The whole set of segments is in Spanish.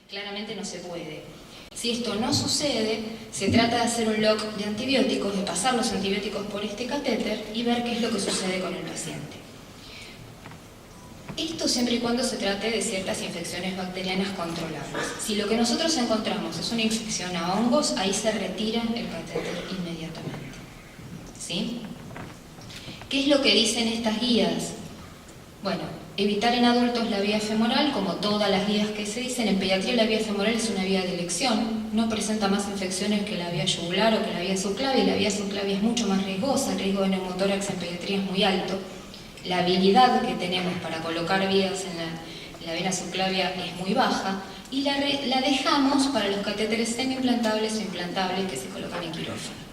Claramente no se puede. Si esto no sucede, se trata de hacer un lock de antibióticos, de pasar los antibióticos por este catéter y ver qué es lo que sucede con el paciente. Esto siempre y cuando se trate de ciertas infecciones bacterianas controlables. Si lo que nosotros encontramos es una infección a hongos, ahí se retira el catéter inmediatamente. ¿Sí? ¿Qué es lo que dicen estas guías? Bueno, evitar en adultos la vía femoral, como todas las guías que se dicen. En pediatría la vía femoral es una vía de elección, no presenta más infecciones que la vía yugular o que la vía subclavia, y la vía subclavia es mucho más riesgosa, el riesgo de neumotórax en pediatría es muy alto. La habilidad que tenemos para colocar vías en la vena subclavia es muy baja, y la dejamos para los catéteres semi-implantables o implantables que se colocan en quirófano.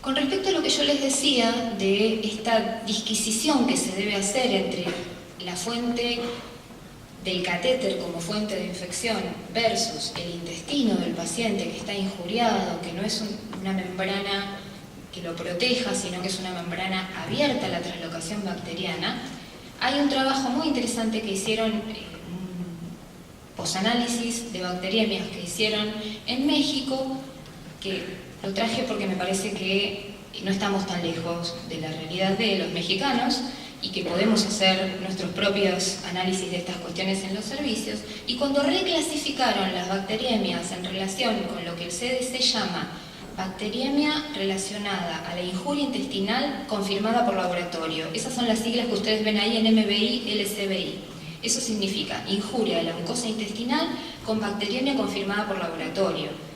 Con respecto a lo que yo les decía de esta disquisición que se debe hacer entre la fuente del catéter como fuente de infección versus el intestino del paciente que está injuriado, que no es una membrana que lo proteja, sino que es una membrana abierta a la traslocación bacteriana, hay un trabajo muy interesante que hicieron, un posanálisis de bacteriemias que hicieron en México, que lo traje porque me parece que no estamos tan lejos de la realidad de los mexicanos y que podemos hacer nuestros propios análisis de estas cuestiones en los servicios. Y cuando reclasificaron las bacteriemias en relación con lo que el CDC llama bacteriemia relacionada a la injuria intestinal confirmada por laboratorio, esas son las siglas que ustedes ven ahí en MBI, LCBI. Eso significa injuria de la mucosa intestinal con bacteriemia confirmada por laboratorio.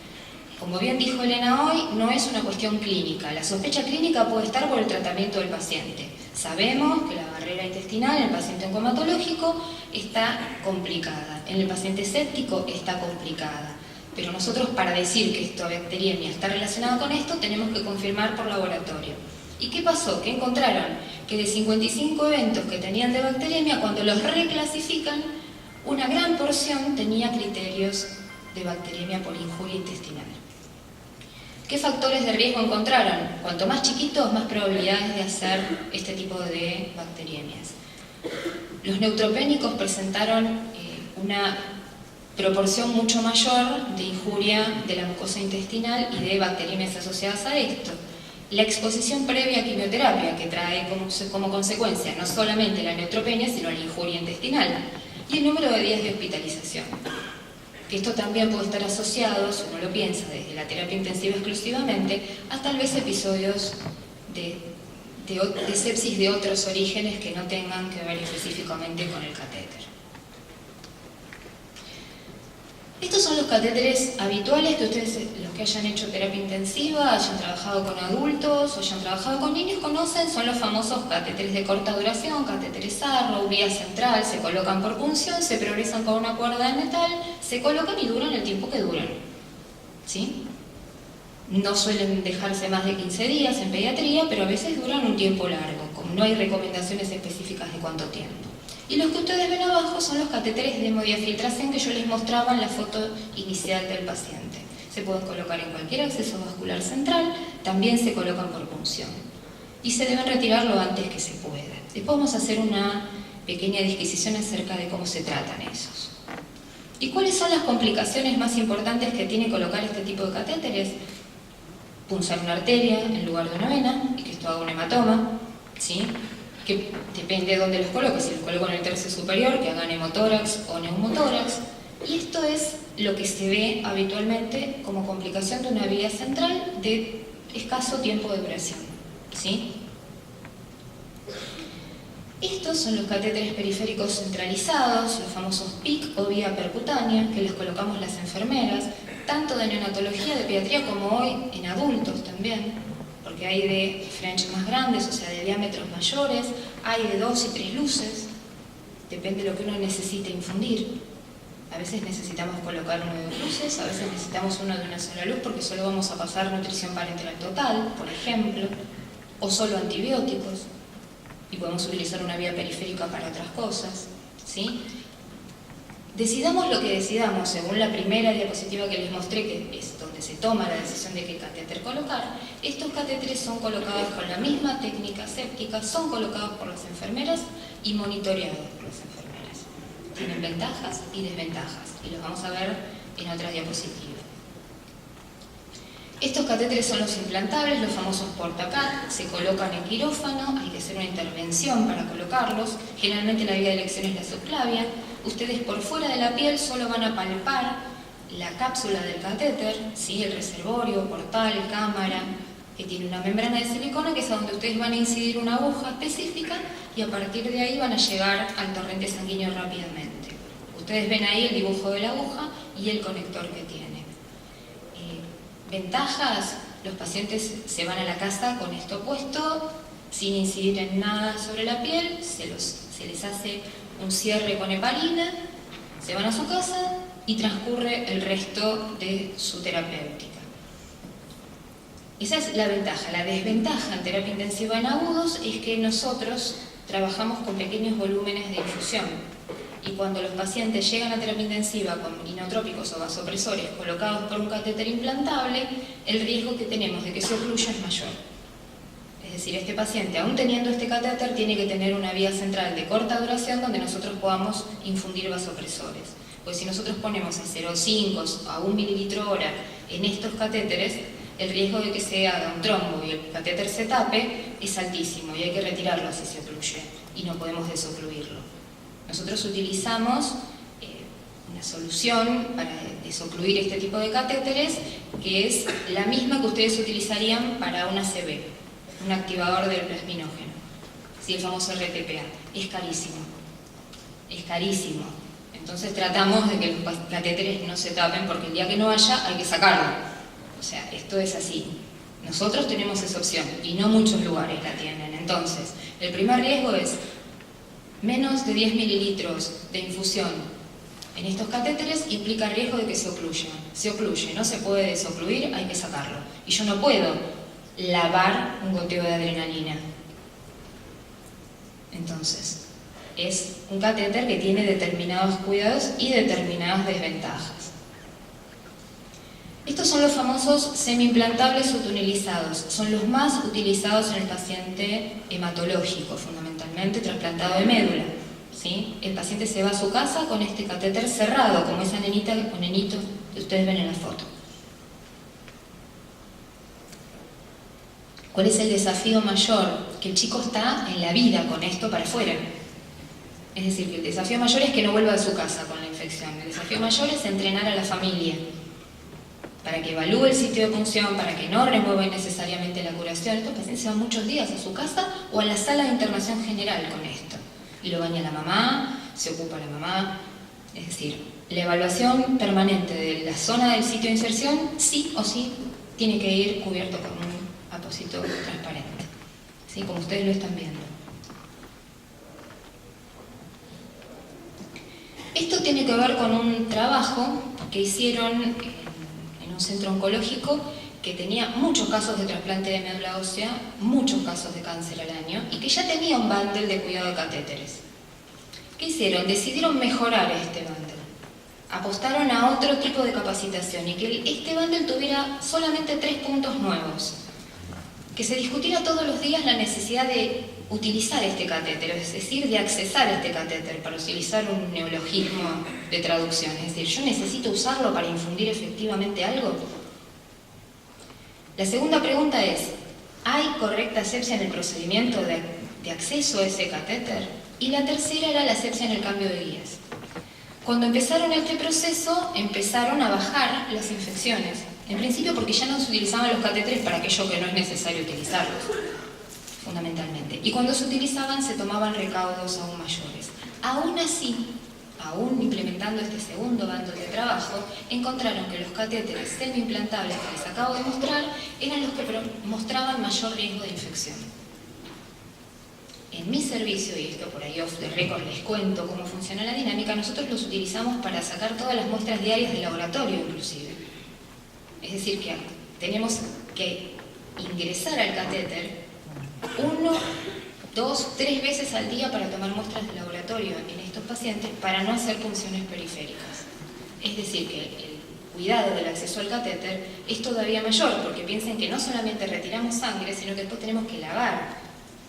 Como bien dijo Elena hoy, no es una cuestión clínica. La sospecha clínica puede estar por el tratamiento del paciente. Sabemos que la barrera intestinal en el paciente oncomatológico está complicada. En el paciente séptico está complicada. Pero nosotros, para decir que esta bacteriemia está relacionada con esto, tenemos que confirmar por laboratorio. ¿Y qué pasó? Que encontraron que de 55 eventos que tenían de bacteriemia, cuando los reclasifican, una gran porción tenía criterios de bacteriemia por injuria intestinal. ¿Qué factores de riesgo encontraron? Cuanto más chiquitos, más probabilidades de hacer este tipo de bacteriemias. Los neutropénicos presentaron una proporción mucho mayor de injuria de la mucosa intestinal y de bacteriemias asociadas a esto. La exposición previa a quimioterapia, que trae como consecuencia no solamente la neutropenia, sino la injuria intestinal, y el número de días de hospitalización. Que esto también puede estar asociado, si uno lo piensa desde la terapia intensiva exclusivamente, a tal vez episodios de sepsis de otros orígenes que no tengan que ver específicamente con el catéter. Estos son los catéteres habituales que ustedes, los que hayan hecho terapia intensiva, hayan trabajado con adultos o hayan trabajado con niños, conocen, son los famosos catéteres de corta duración, catéteres Arrow, vía central, se colocan por punción, se progresan con una cuerda de metal, se colocan y duran el tiempo que duran. ¿Sí? No suelen dejarse más de 15 días en pediatría, pero a veces duran un tiempo largo, como no hay recomendaciones específicas de cuánto tiempo. Y los que ustedes ven abajo son los catéteres de hemodiafiltración que yo les mostraba en la foto inicial del paciente. Se pueden colocar en cualquier acceso vascular central, también se colocan por punción. Y se deben retirar lo antes que se pueda. Después vamos a hacer una pequeña disquisición acerca de cómo se tratan esos. ¿Y cuáles son las complicaciones más importantes que tiene colocar este tipo de catéteres? Punzar una arteria en lugar de una vena y que esto haga un hematoma, ¿sí? Que depende de dónde los coloque, si los coloco en el tercio superior, que hagan hemotórax o neumotórax. Y esto es lo que se ve habitualmente como complicación de una vía central de escaso tiempo de duración, ¿sí? Estos son los catéteres periféricos centralizados, los famosos PIC o vía percutánea, que les colocamos las enfermeras, tanto de neonatología, de pediatría, como hoy en adultos también. Porque hay de French más grandes, o sea, de diámetros mayores, hay de 2 y 3 luces, depende de lo que uno necesite infundir. A veces necesitamos colocar uno de 2 luces, a veces necesitamos uno de una sola luz porque solo vamos a pasar nutrición parenteral total, por ejemplo, o solo antibióticos, y podemos utilizar una vía periférica para otras cosas, ¿sí? Decidamos lo que decidamos, según la primera diapositiva que les mostré, que es donde se toma la decisión de qué catéter colocar, estos catéteres son colocados con la misma técnica séptica, son colocados por las enfermeras y monitoreados por las enfermeras. tienen ventajas y desventajas, y los vamos a ver en otra diapositiva. Estos catéteres son los implantables, los famosos porta-cat, se colocan en quirófano, hay que hacer una intervención para colocarlos, generalmente la vía de elección es la subclavia. Ustedes por fuera de la piel solo van a palpar la cápsula del catéter, ¿sí? El reservorio, portal, cámara, que tiene una membrana de silicona, que es a donde ustedes van a incidir una aguja específica y a partir de ahí van a llegar al torrente sanguíneo rápidamente. Ustedes ven ahí el dibujo de la aguja y el conector que tiene. Ventajas: los pacientes se van a la casa con esto puesto, sin incidir en nada sobre la piel, se les hace un cierre con heparina, se van a su casa y transcurre el resto de su terapéutica. Esa es la ventaja. La desventaja en terapia intensiva en agudos es que nosotros trabajamos con pequeños volúmenes de infusión y cuando los pacientes llegan a terapia intensiva con inotrópicos o vasopresores colocados por un catéter implantable, el riesgo que tenemos de que se ocluya es mayor. Es decir, este paciente, aún teniendo este catéter, tiene que tener una vía central de corta duración donde nosotros podamos infundir vasopresores. Pues si nosotros ponemos a 0,5 a 1 mililitro hora en estos catéteres, el riesgo de que se haga un trombo y el catéter se tape es altísimo y hay que retirarlo si se ocluye y no podemos desocluirlo. Nosotros utilizamos una solución para desocluir este tipo de catéteres que es la misma que ustedes utilizarían para un ACV, un activador del plasminógeno, ¿sí? El famoso RTPA. Es carísimo, es carísimo. Entonces tratamos de que los catéteres no se tapen porque el día que no haya hay que sacarlo. O sea, esto es así. Nosotros tenemos esa opción y no muchos lugares la tienen. Entonces, el primer riesgo es menos de 10 mililitros de infusión en estos catéteres implica riesgo de que se ocluyan. Se ocluye, no se puede desocluir, hay que sacarlo. Y yo no puedo lavar un goteo de adrenalina. Entonces, es un catéter que tiene determinados cuidados y determinadas desventajas. Estos son los famosos semi-implantables o tunelizados. Son los más utilizados en el paciente hematológico, fundamentalmente trasplantado de médula, ¿sí? El paciente se va a su casa con este catéter cerrado, como esa nenita o nenito que ustedes ven en la foto. ¿Cuál es el desafío mayor? Que el chico está en la vida con esto para afuera. Es decir, que el desafío mayor es que no vuelva a su casa con la infección. El desafío mayor es entrenar a la familia para que evalúe el sitio de punción, para que no remueva innecesariamente la curación. Estos pacientes se van muchos días a su casa o a la sala de internación general con esto. Y lo baña la mamá, se ocupa la mamá. Es decir, la evaluación permanente de la zona del sitio de inserción, sí o sí, tiene que ir cubierto con un apósito transparente, ¿sí? Como ustedes lo están viendo. Esto tiene que ver con un trabajo que hicieron en un centro oncológico que tenía muchos casos de trasplante de médula ósea, muchos casos de cáncer al año y que ya tenía un bundle de cuidado de catéteres. ¿Qué hicieron? Decidieron mejorar este bundle. Apostaron a otro tipo de capacitación y que este bundle tuviera solamente 3 puntos nuevos. Que se discutiera todos los días la necesidad de utilizar este catéter, es decir, de accesar este catéter, para utilizar un neologismo de traducción. Es decir, ¿yo necesito usarlo para infundir efectivamente algo? La segunda pregunta es, ¿hay correcta asepsia en el procedimiento de acceso a ese catéter? Y la tercera era la asepsia en el cambio de guías. Cuando empezaron este proceso, empezaron a bajar las infecciones. En principio porque ya no se utilizaban los catéteres para aquello que no es necesario utilizarlos, fundamentalmente. Y cuando se utilizaban se tomaban recaudos aún mayores. Aún así, aún implementando este segundo bando de trabajo, encontraron que los catéteres semi-implantables que les acabo de mostrar eran los que mostraban mayor riesgo de infección. En mi servicio, y esto por ahí off the record les cuento cómo funciona la dinámica, nosotros los utilizamos para sacar todas las muestras diarias del laboratorio inclusive. Es decir, que tenemos que ingresar al catéter 1, 2, 3 veces al día para tomar muestras de laboratorio en estos pacientes para no hacer punciones periféricas. Es decir, que el cuidado del acceso al catéter es todavía mayor, porque piensen que no solamente retiramos sangre, sino que después tenemos que lavar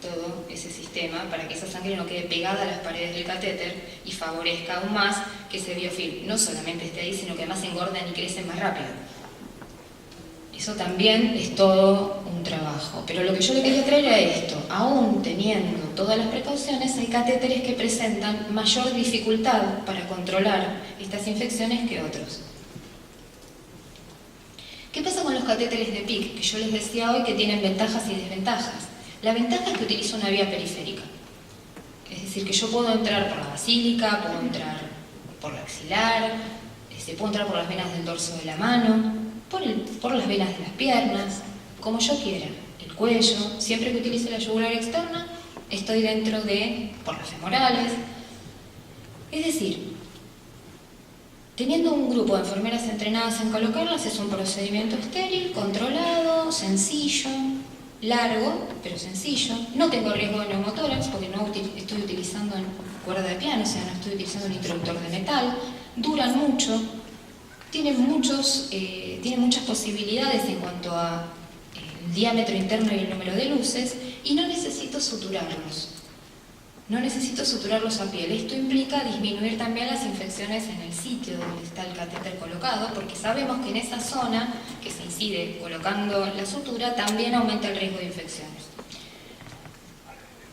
todo ese sistema para que esa sangre no quede pegada a las paredes del catéter y favorezca aún más que ese biofilm no solamente esté ahí, sino que además engordan y crecen más rápido. Eso también es todo un trabajo. Pero lo que yo le quería traer era esto. Aún teniendo todas las precauciones, hay catéteres que presentan mayor dificultad para controlar estas infecciones que otros. ¿Qué pasa con los catéteres de PICC? Que yo les decía hoy que tienen ventajas y desventajas. La ventaja es que utilizo una vía periférica. Es decir, que yo puedo entrar por la basílica, puedo entrar por la axilar, puedo entrar por las venas del dorso de la mano, por las venas de las piernas, como yo quiera. El cuello, siempre que utilice la yugular externa, estoy dentro por las femorales. Es decir, teniendo un grupo de enfermeras entrenadas en colocarlas, es un procedimiento estéril, controlado, sencillo, largo, pero sencillo. No tengo riesgo de neumotórax porque no estoy utilizando cuerda de piano, o sea, no estoy utilizando un interruptor de metal. Duran mucho, tienen muchas posibilidades en cuanto a el diámetro interno y el número de luces, y no necesito suturarlos. No necesito suturarlos a piel. Esto implica disminuir también las infecciones en el sitio donde está el catéter colocado, porque sabemos que en esa zona que se incide colocando la sutura también aumenta el riesgo de infecciones.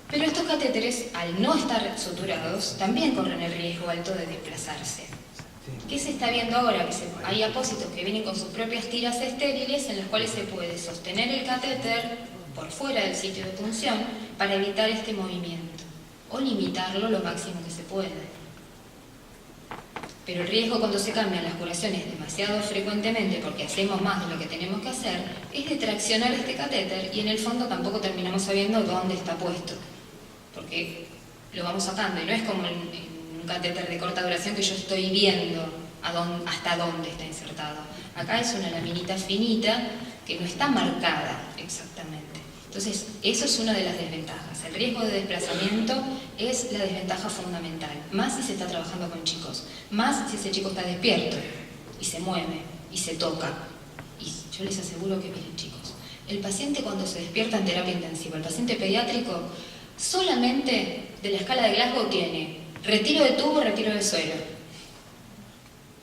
Pero estos catéteres, al no estar suturados, también corren el riesgo alto de desplazarse. ¿Qué se está viendo ahora? Que hay apósitos que vienen con sus propias tiras estériles en las cuales se puede sostener el catéter por fuera del sitio de punción para evitar este movimiento o limitarlo lo máximo que se puede. Pero el riesgo cuando se cambian las curaciones demasiado frecuentemente, porque hacemos más de lo que tenemos que hacer, es de traccionar este catéter y en el fondo tampoco terminamos sabiendo dónde está puesto, porque lo vamos sacando y no es como en un catéter de corta duración que yo estoy viendo hasta dónde está insertado. Acá es una laminita finita que no está marcada exactamente. Entonces, eso es una de las desventajas. El riesgo de desplazamiento es la desventaja fundamental, más si se está trabajando con chicos, más si ese chico está despierto y se mueve y se toca. Y yo les aseguro que, miren chicos, el paciente cuando se despierta en terapia intensiva, el paciente pediátrico, solamente de la escala de Glasgow tiene retiro de tubo, retiro de suelo.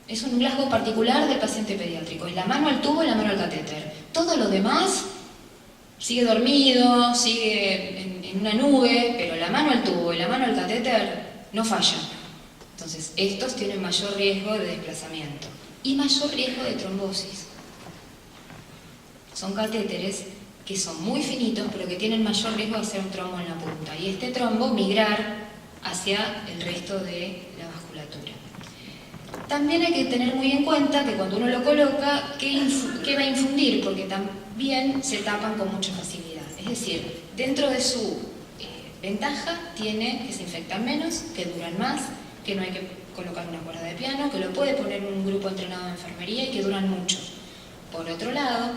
Es un Glasgow particular del paciente pediátrico, es la mano al tubo y la mano al catéter. Todo lo demás sigue dormido, sigue en una nube, pero la mano al tubo y la mano al catéter no fallan. Entonces, estos tienen mayor riesgo de desplazamiento y mayor riesgo de trombosis. Son catéteres que son muy finitos, pero que tienen mayor riesgo de hacer un trombo en la punta. Y este trombo migrar hacia el resto de la vasculatura. También hay que tener muy en cuenta que cuando uno lo coloca, ¿qué va a infundir? Porque también se tapan con mucha facilidad. Es decir, dentro de su ventaja tiene que se infectan menos, que duran más, que no hay que colocar una cuerda de piano, que lo puede poner un grupo entrenado de enfermería y que duran mucho. Por otro lado,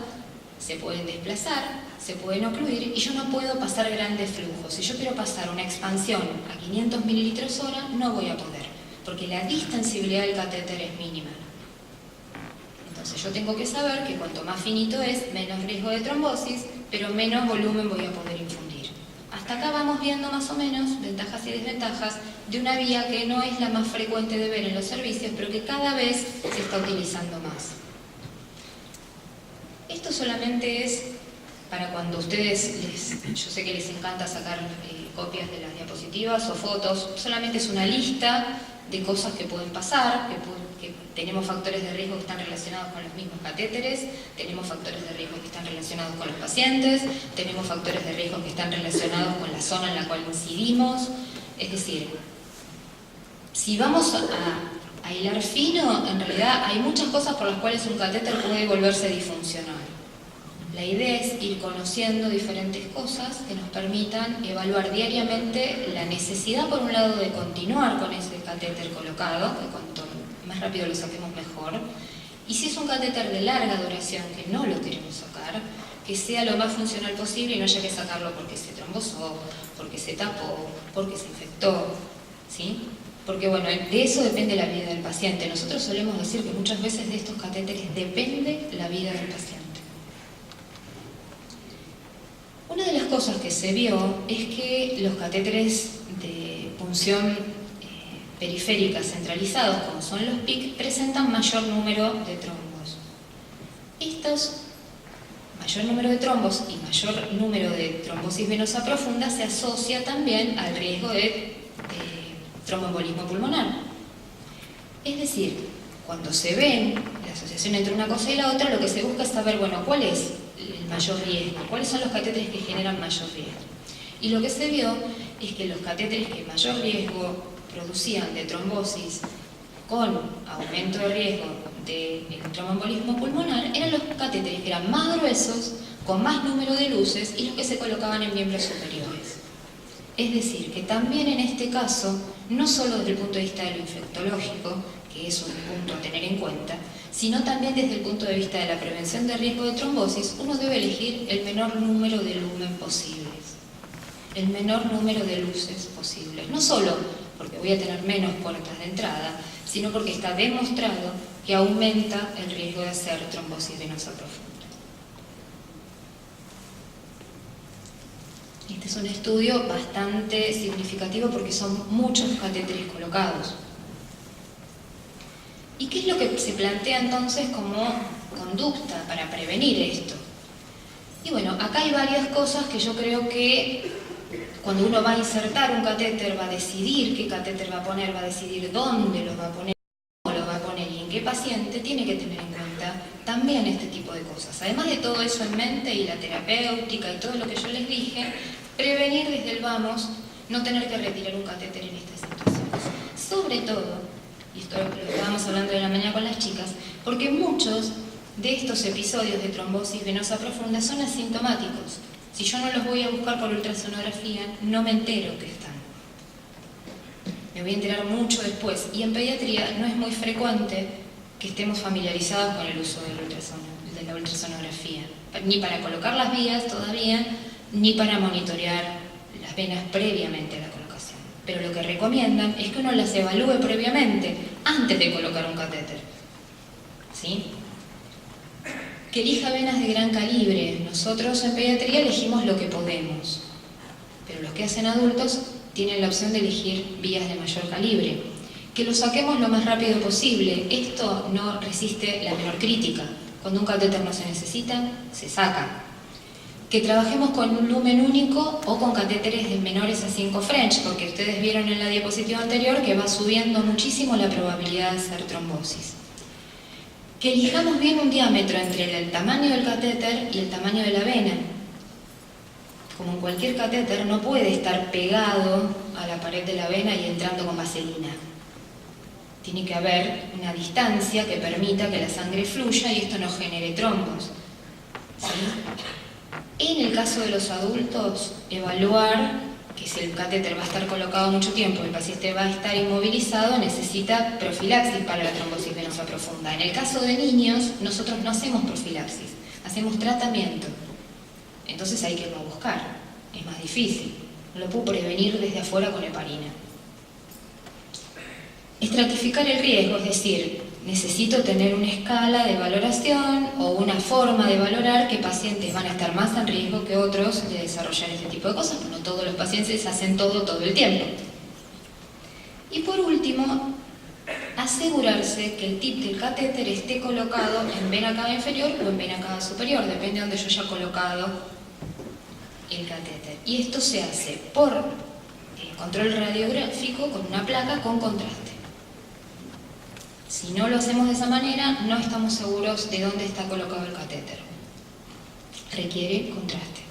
se pueden desplazar, se pueden ocluir y yo no puedo pasar grandes flujos. Si yo quiero pasar una expansión a 500 mililitros hora, no voy a poder, porque la distensibilidad del catéter es mínima. Entonces yo tengo que saber que cuanto más finito es, menos riesgo de trombosis, pero menos volumen voy a poder infundir. Hasta acá vamos viendo más o menos ventajas y desventajas de una vía que no es la más frecuente de ver en los servicios, pero que cada vez se está utilizando más. Esto solamente es para cuando ustedes, yo sé que les encanta sacar copias de las diapositivas o fotos, solamente es una lista de cosas que pueden pasar, que tenemos factores de riesgo que están relacionados con los mismos catéteres, tenemos factores de riesgo que están relacionados con los pacientes, tenemos factores de riesgo que están relacionados con la zona en la cual incidimos. Es decir, si vamos a hilar fino, en realidad hay muchas cosas por las cuales un catéter puede volverse disfuncional. La idea es ir conociendo diferentes cosas que nos permitan evaluar diariamente la necesidad, por un lado, de continuar con ese catéter colocado, que cuanto más rápido lo saquemos mejor, y si es un catéter de larga duración que no lo queremos sacar, que sea lo más funcional posible y no haya que sacarlo porque se trombosó, porque se tapó, porque se infectó, ¿sí? Porque bueno, de eso depende la vida del paciente. Nosotros solemos decir que muchas veces de estos catéteres depende la vida del paciente. Una de las cosas cosas que se vio es que los catéteres de punción periférica centralizados, como son los PIC, presentan mayor número de trombos. Estos mayor número de trombos y mayor número de trombosis venosa profunda se asocia también al riesgo de tromboembolismo pulmonar. Es decir, cuando se ven la asociación entre una cosa y la otra, lo que se busca es saber, bueno, ¿cuál es el mayor riesgo? ¿Cuáles son los catéteres que generan mayor riesgo? Y lo que se vio es que los catéteres que mayor riesgo producían de trombosis con aumento de riesgo del tromboembolismo pulmonar eran los catéteres que eran más gruesos, con más número de luces y los que se colocaban en miembros superiores. Es decir, que también en este caso, no solo desde el punto de vista de lo infectológico, que es un punto a tener en cuenta, sino también desde el punto de vista de la prevención de riesgo de trombosis, uno debe elegir el menor número de lumen posibles, el menor número de luces posibles. No solo porque voy a tener menos puertas de entrada, sino porque está demostrado que aumenta el riesgo de hacer trombosis venosa profunda. Este es un estudio bastante significativo porque son muchos catéteres colocados. ¿Y qué es lo que se plantea entonces como conducta para prevenir esto? Y bueno, acá hay varias cosas que yo creo que cuando uno va a insertar un catéter, va a decidir qué catéter va a poner, va a decidir dónde lo va a poner, cómo lo va a poner y en qué paciente, tiene que tener en cuenta también este tipo de cosas. Además de todo eso en mente y la terapéutica y todo lo que yo les dije, prevenir desde el vamos, no tener que retirar un catéter en estas situaciones. Sobre todo, y esto lo estábamos hablando de la mañana con las chicas, porque muchos de estos episodios de trombosis venosa profunda son asintomáticos. Si yo no los voy a buscar por ultrasonografía, no me entero que están. Me voy a enterar mucho después. Y en pediatría no es muy frecuente que estemos familiarizados con el uso de la ultrasonografía. Ni para colocar las vías todavía, ni para monitorear las venas previamente a la colocación. Pero lo que recomiendan es que uno las evalúe previamente, antes de colocar un catéter. ¿Sí? Que elija venas de gran calibre. Nosotros en pediatría elegimos lo que podemos, pero los que hacen adultos tienen la opción de elegir vías de mayor calibre. Que lo saquemos lo más rápido posible. Esto no resiste la menor crítica. Cuando un catéter no se necesita, se saca. Que trabajemos con un lumen único o con catéteres de menores a 5 French, porque ustedes vieron en la diapositiva anterior que va subiendo muchísimo la probabilidad de hacer trombosis. Que elijamos bien un diámetro entre el tamaño del catéter y el tamaño de la vena. Como en cualquier catéter, no puede estar pegado a la pared de la vena y entrando con vaselina. Tiene que haber una distancia que permita que la sangre fluya y esto no genere trombos. ¿Sí? En el caso de los adultos, evaluar que si el catéter va a estar colocado mucho tiempo y el paciente va a estar inmovilizado, necesita profilaxis para la trombosis venosa profunda. En el caso de niños, nosotros no hacemos profilaxis, hacemos tratamiento. Entonces hay que irlo a buscar, es más difícil. No lo puedo prevenir desde afuera con heparina. Estratificar el riesgo, es decir, necesito tener una escala de valoración o una forma de valorar qué pacientes van a estar más en riesgo que otros de desarrollar este tipo de cosas, porque no todos los pacientes hacen todo el tiempo. Y por último, asegurarse que el tip del catéter esté colocado en vena cava inferior o en vena cava superior, depende de donde yo haya colocado el catéter. Y esto se hace por control radiográfico con una placa con contraste. Si no lo hacemos de esa manera, no estamos seguros de dónde está colocado el catéter. Requiere contraste.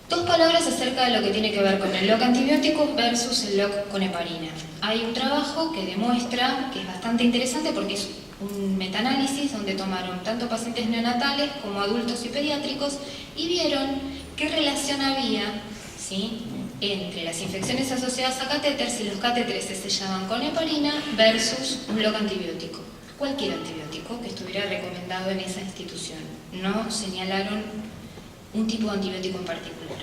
Dos palabras acerca de lo que tiene que ver con el LOC antibióticos versus el LOC con heparina. Hay un trabajo que demuestra que es bastante interesante porque es un metaanálisis donde tomaron tanto pacientes neonatales como adultos y pediátricos y vieron qué relación había, ¿sí?, entre las infecciones asociadas a catéter, si los catéteres se sellaban con heparina versus un LOC antibiótico. Cualquier antibiótico que estuviera recomendado en esa institución. No señalaron un tipo de antibiótico en particular.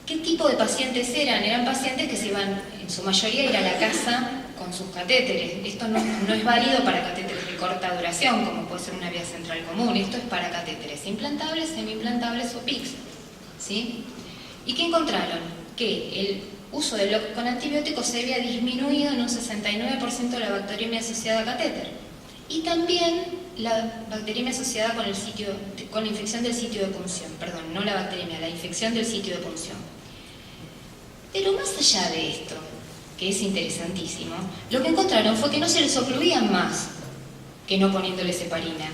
¿Qué tipo de pacientes eran? Eran pacientes que se iban, en su mayoría, a ir a la casa con sus catéteres. Esto no es válido para catéteres de corta duración, como puede ser una vía central común. Esto es para catéteres implantables, semi-implantables o PICS, ¿sí? ¿Y qué encontraron? Que el uso de LOC con antibióticos se había disminuido en un 69% la bacteriemia asociada a catéter. Y también la bacteriemia asociada con la infección del sitio de punción. Perdón, no la bacteriemia, la infección del sitio de punción. Pero más allá de esto, que es interesantísimo, lo que encontraron fue que no se les ocluían más que no poniéndoles heparina.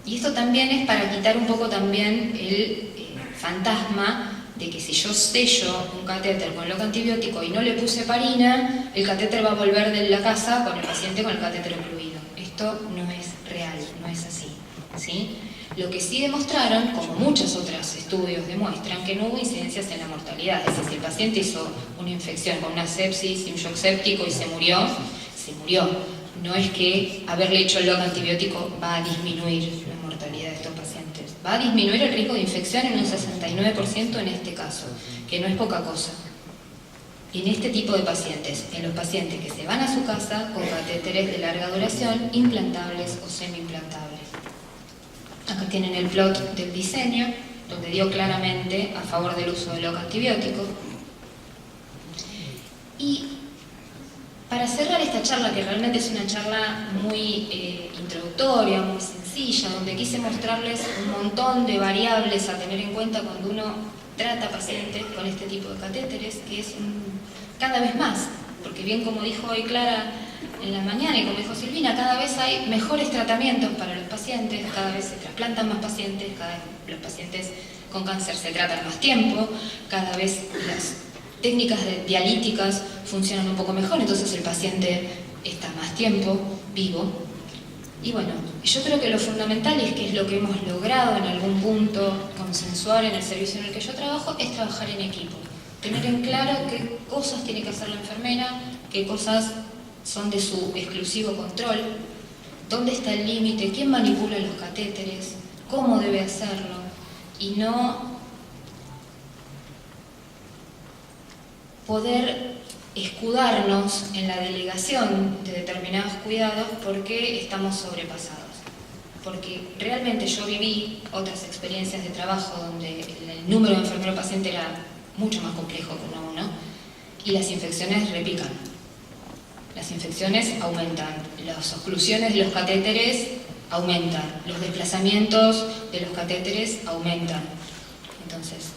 Y esto también es para quitar un poco también el fantasma de que si yo sello un catéter con LOC antibiótico y no le puse heparina, el catéter va a volver de la casa con el paciente con el catéter ocluido. Esto no es real, no es así, ¿sí? Lo que sí demostraron, como muchos otros estudios demuestran, que no hubo incidencias en la mortalidad. Es decir, si el paciente hizo una infección con una sepsis y un shock séptico y se murió, se murió. No es que haberle hecho el LOC antibiótico va a disminuir la mortalidad de estos pacientes. Va a disminuir el riesgo de infección en un 69% en este caso, que no es poca cosa. En este tipo de pacientes, en los pacientes que se van a su casa con catéteres de larga duración, implantables o semi-implantables. Acá tienen el plot del diseño, donde dio claramente a favor del uso del LOC antibiótico. Y para cerrar esta charla, que realmente es una charla muy introductoria, muy sencilla, donde quise mostrarles un montón de variables a tener en cuenta cuando uno trata pacientes con este tipo de catéteres, que es cada vez más, porque bien como dijo hoy Clara en la mañana y como dijo Silvina, cada vez hay mejores tratamientos para los pacientes, cada vez se trasplantan más pacientes, cada vez los pacientes con cáncer se tratan más tiempo, cada vez las técnicas dialíticas funcionan un poco mejor, entonces el paciente está más tiempo vivo. Y bueno, yo creo que lo fundamental, y es que es lo que hemos logrado en algún punto consensuar en el servicio en el que yo trabajo, es trabajar en equipo. Tener en claro qué cosas tiene que hacer la enfermera, qué cosas son de su exclusivo control, dónde está el límite, quién manipula los catéteres, cómo debe hacerlo, y no poder escudarnos en la delegación de determinados cuidados porque estamos sobrepasados. Porque realmente yo viví otras experiencias de trabajo donde el número de enfermero-paciente era mucho más complejo que uno, y las infecciones repican. Las infecciones aumentan, las oclusiones de los catéteres aumentan, los desplazamientos de los catéteres aumentan. Entonces,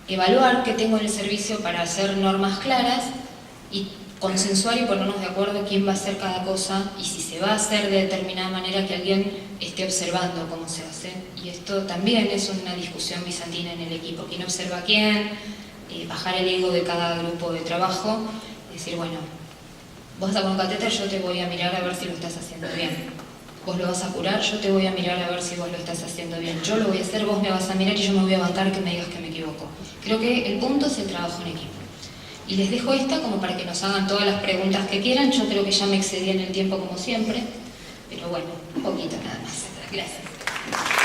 evaluar qué tengo en el servicio para hacer normas claras y consensuar y ponernos de acuerdo quién va a hacer cada cosa y si se va a hacer de determinada manera, que alguien esté observando cómo se hace. Y esto también es una discusión bizantina en el equipo. ¿Quién observa a quién? Bajar el ego de cada grupo de trabajo, decir, bueno, vos vas a poner un catéter, yo te voy a mirar a ver si lo estás haciendo bien. Vos lo vas a curar, yo te voy a mirar a ver si vos lo estás haciendo bien. Yo lo voy a hacer, vos me vas a mirar y yo me voy a bancar que me digas que me equivoco. Creo que el punto es el trabajo en equipo. Y les dejo esta como para que nos hagan todas las preguntas que quieran. Yo creo que ya me excedí en el tiempo como siempre, pero bueno, un poquito nada más. Gracias.